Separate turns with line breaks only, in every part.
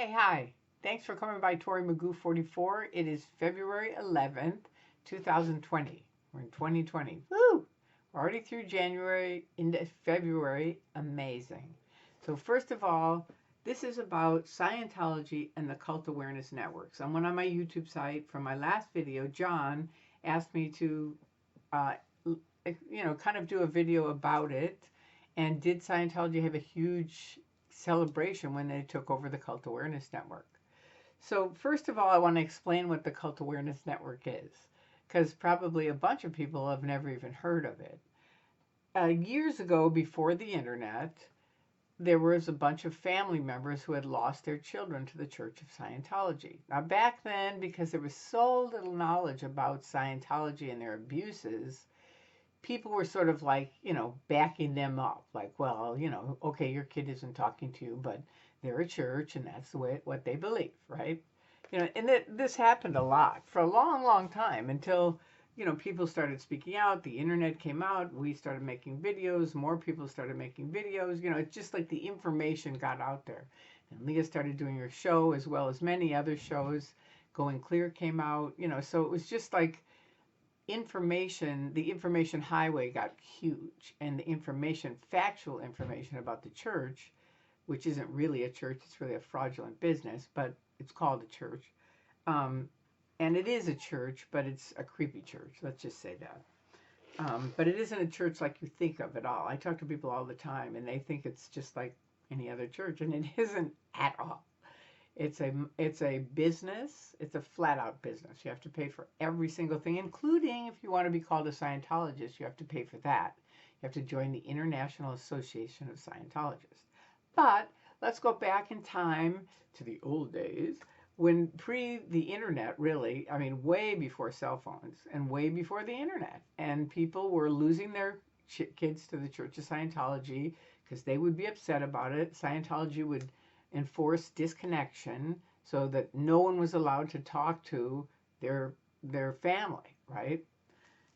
Hey, hi. Thanks for coming by Tory Magoo 44. It is February 11th, 2020. We're in 2020. Woo! We're already through January into February. Amazing. So, first of all, this is about Scientology and the Cult Awareness Network. Someone on my YouTube site from my last video, John, asked me to, uh, kind of do a video about it. And did Scientology have a huge celebration when they took over the Cult Awareness Network? So, first of all, I want to explain what the Cult Awareness Network is, because probably a bunch of people have never even heard of it. Years ago, before the internet, there was a bunch of family members who had lost their children to the Church of Scientology. Now, back then, because there was so little knowledge about Scientology and their abuses, people were sort of like, backing them up. Like, well, okay, your kid isn't talking to you, but they're a church and that's the way what they believe, right? And this happened a lot for a long, long time until, people started speaking out, the internet came out, we started making videos, more people started making videos, it's just like the information got out there. And Leah started doing her show as well as many other shows. Going Clear came out, so it was just like the information highway got huge, and the factual information about the church, which isn't really a church, it's really a fraudulent business, but it's called a church. And it is a church, but it's a creepy church, let's just say that. But it isn't a church like you think of at all. I talk to people all the time, and they think it's just like any other church, and it isn't at all. It's a business. It's a flat out business. You have to pay for every single thing, including if you want to be called a Scientologist, you have to pay for that. You have to join the International Association of Scientologists. But let's go back in time to the old days when the internet, really, I mean, way before cell phones and way before the internet, and people were losing their kids to the Church of Scientology because they would be upset about it. Scientology would enforce disconnection so that no one was allowed to talk to their family, right?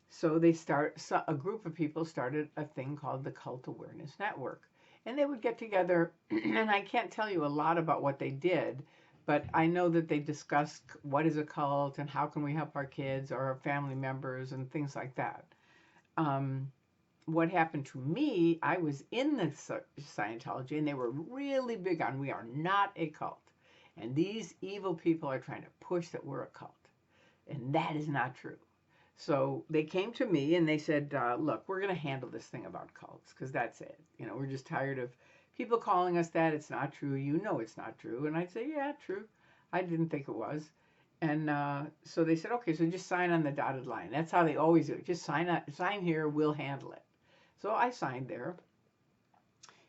So a group of people started a thing called the Cult Awareness Network. And they would get together, and I can't tell you a lot about what they did, but I know that they discussed what is a cult and how can we help our kids or our family members and things like that. What happened to me, I was in the Scientology, and they were really big on we are not a cult. And these evil people are trying to push that we're a cult. And that is not true. So they came to me and they said, look, we're going to handle this thing about cults because that's it. We're just tired of people calling us that. It's not true. It's not true. And I'd say, yeah, true. I didn't think it was. And so they said, okay, so just sign on the dotted line. That's how they always do it. Just sign here, we'll handle it. So I signed there.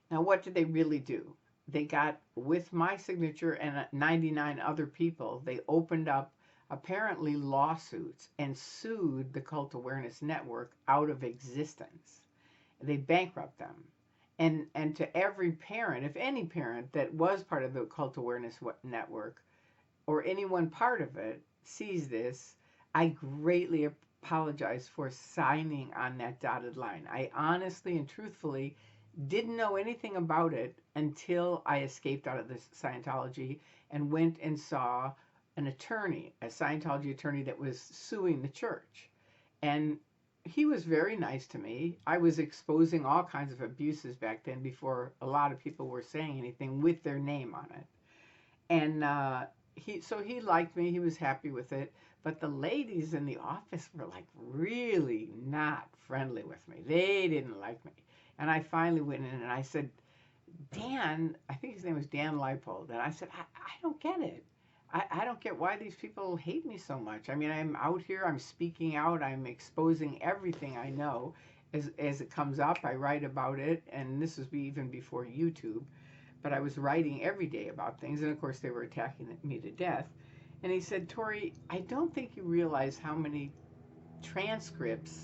Now, what did they really do? They got, with my signature and 99 other people, they opened up apparently lawsuits and sued the Cult Awareness Network out of existence. They bankrupt them. And to every parent, if any parent that was part of the Cult Awareness Network or anyone part of it sees this, I greatly apologize for signing on that dotted line. I honestly and truthfully didn't know anything about it until I escaped out of this Scientology and went and saw an attorney, a Scientology attorney that was suing the church. And he was very nice to me. I was exposing all kinds of abuses back then before a lot of people were saying anything with their name on it. And he liked me. He was happy with it. But the ladies in the office were like really not friendly with me. They didn't like me. And I finally went in and I said, Dan, I think his name was Dan Leipold. And I said, I don't get it. I don't get why these people hate me so much. I mean, I'm out here, I'm speaking out, I'm exposing everything I know as it comes up. I write about it. And this was even before YouTube. But I was writing every day about things. And of course, they were attacking me to death. And he said, Tory, I don't think you realize how many transcripts,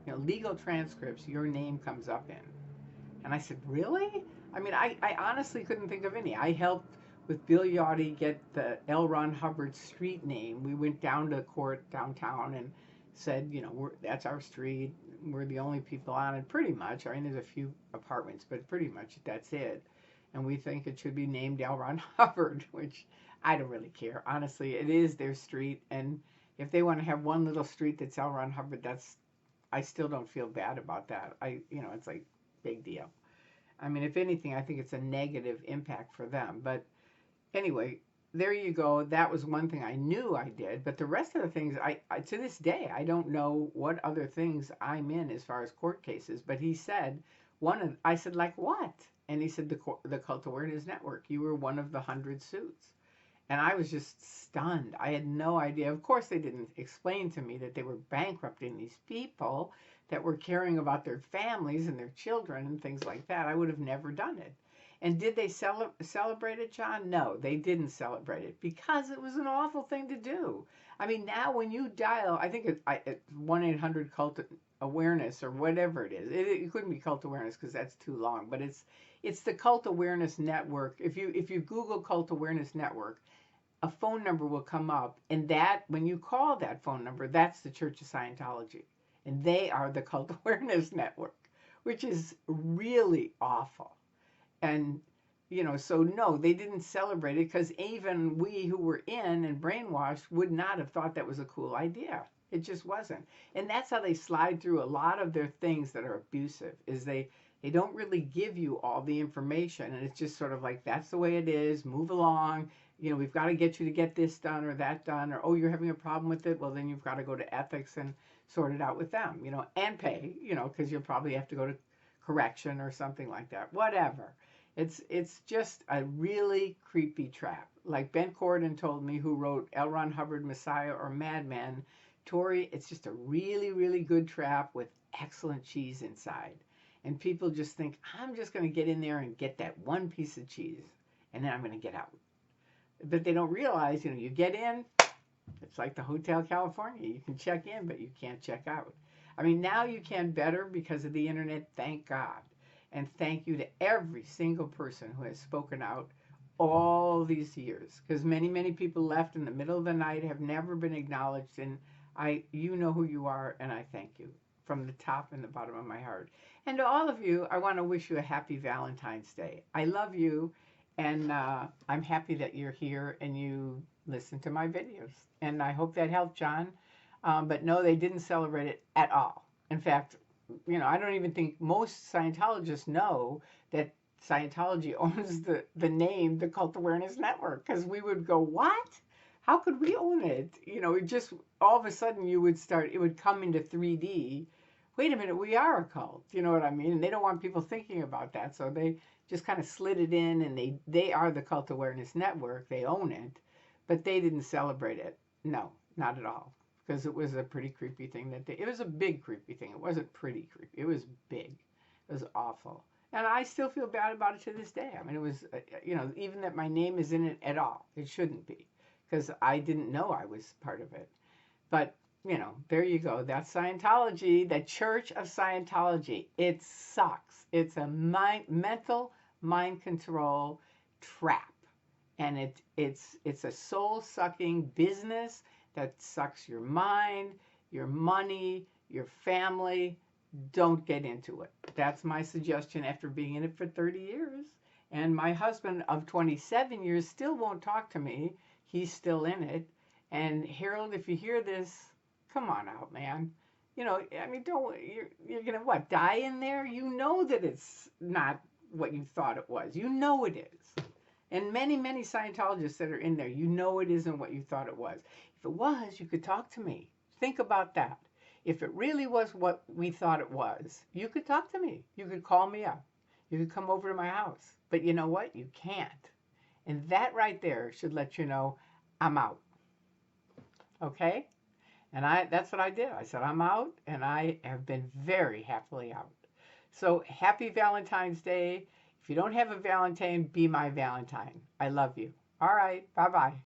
legal transcripts, your name comes up in. And I said, really? I mean, I honestly couldn't think of any. I helped with Bill Yachty get the L. Ron Hubbard street name. We went down to court downtown and said, that's our street. We're the only people on it, pretty much. I mean, there's a few apartments, but pretty much that's it. and we think it should be named L. Ron Hubbard, which I don't really care. Honestly, it is their street, and if they want to have one little street that's L. Ron Hubbard, I still don't feel bad about that. It's like big deal. I mean, if anything, I think it's a negative impact for them. But anyway, there you go. That was one thing I knew I did. But the rest of the things, I to this day, I don't know what other things I'm in as far as court cases. But he said, I said, like what? And he said, the Cult Awareness Network. You were one of the 100 suits. And I was just stunned. I had no idea. Of course, they didn't explain to me that they were bankrupting these people, that were caring about their families and their children and things like that. I would have never done it. And did they celebrate it, John? No, they didn't celebrate it because it was an awful thing to do. I mean, now when you dial, I think it's 1-800 Cult Awareness or whatever it is. It couldn't be Cult Awareness because that's too long, but it's the Cult Awareness Network. If you Google Cult Awareness Network, a phone number will come up, and that when you call that phone number, that's the Church of Scientology, and they are the Cult Awareness Network, which is really awful. And so no, they didn't celebrate it because even we who were in and brainwashed would not have thought that was a cool idea. It just wasn't. And that's how they slide through a lot of their things that are abusive, is they don't really give you all the information, and it's just sort of like, that's the way it is, move along. We've got to get you to get this done or that done, or, oh, you're having a problem with it. Well, then you've got to go to ethics and sort it out with them, and pay, because you'll probably have to go to correction or something like that. Whatever. It's just a really creepy trap. Like Ben Corden told me, who wrote L. Ron Hubbard, Messiah, or Madman, Tory, it's just a really, really good trap with excellent cheese inside. And people just think, I'm just going to get in there and get that one piece of cheese, and then I'm going to get out. But they don't realize, you get in, it's like the Hotel California. You can check in, but you can't check out. I mean, now you can better because of the internet, thank God. And thank you to every single person who has spoken out all these years. Because many, many people left in the middle of the night, have never been acknowledged. And you know who you are, and I thank you from the top and the bottom of my heart. And to all of you, I want to wish you a happy Valentine's Day. I love you. And I'm happy that you're here and you listen to my videos. And I hope that helped, John. But no, they didn't celebrate it at all. In fact, I don't even think most Scientologists know that Scientology owns the name, the Cult Awareness Network. Because we would go, what? How could we own it? It just, all of a sudden it would come into 3D. Wait a minute, we are a cult. You know what I mean? And they don't want people thinking about that. So they just kind of slid it in, and they are the Cult Awareness Network. They own it, but they didn't celebrate it. No, not at all, because it was a pretty creepy thing it was a big creepy thing. It wasn't pretty creepy. It was big. It was awful. And I still feel bad about it to this day. I mean, it was, even that my name is in it at all. It shouldn't be, because I didn't know I was part of it. But, there you go. That's Scientology, the Church of Scientology. It sucks. It's a mental mind control trap. And it's a soul-sucking business that sucks your mind, your money, your family. Don't get into it. That's my suggestion after being in it for 30 years. And my husband of 27 years still won't talk to me. He's still in it. And Harold, if you hear this, come on out, man. I mean, you're going to what, die in there? You know that it's not what you thought it was. You know it is. And many, many Scientologists that are in there, you know it isn't what you thought it was. If it was, you could talk to me. Think about that. If it really was what we thought it was, you could talk to me. You could call me up. You could come over to my house. But you know what? You can't. And that right there should let you know I'm out. Okay? And that's what I did. I said, I'm out, and I have been very happily out. So happy Valentine's Day. If you don't have a Valentine, be my Valentine. I love you. All right. Bye-bye.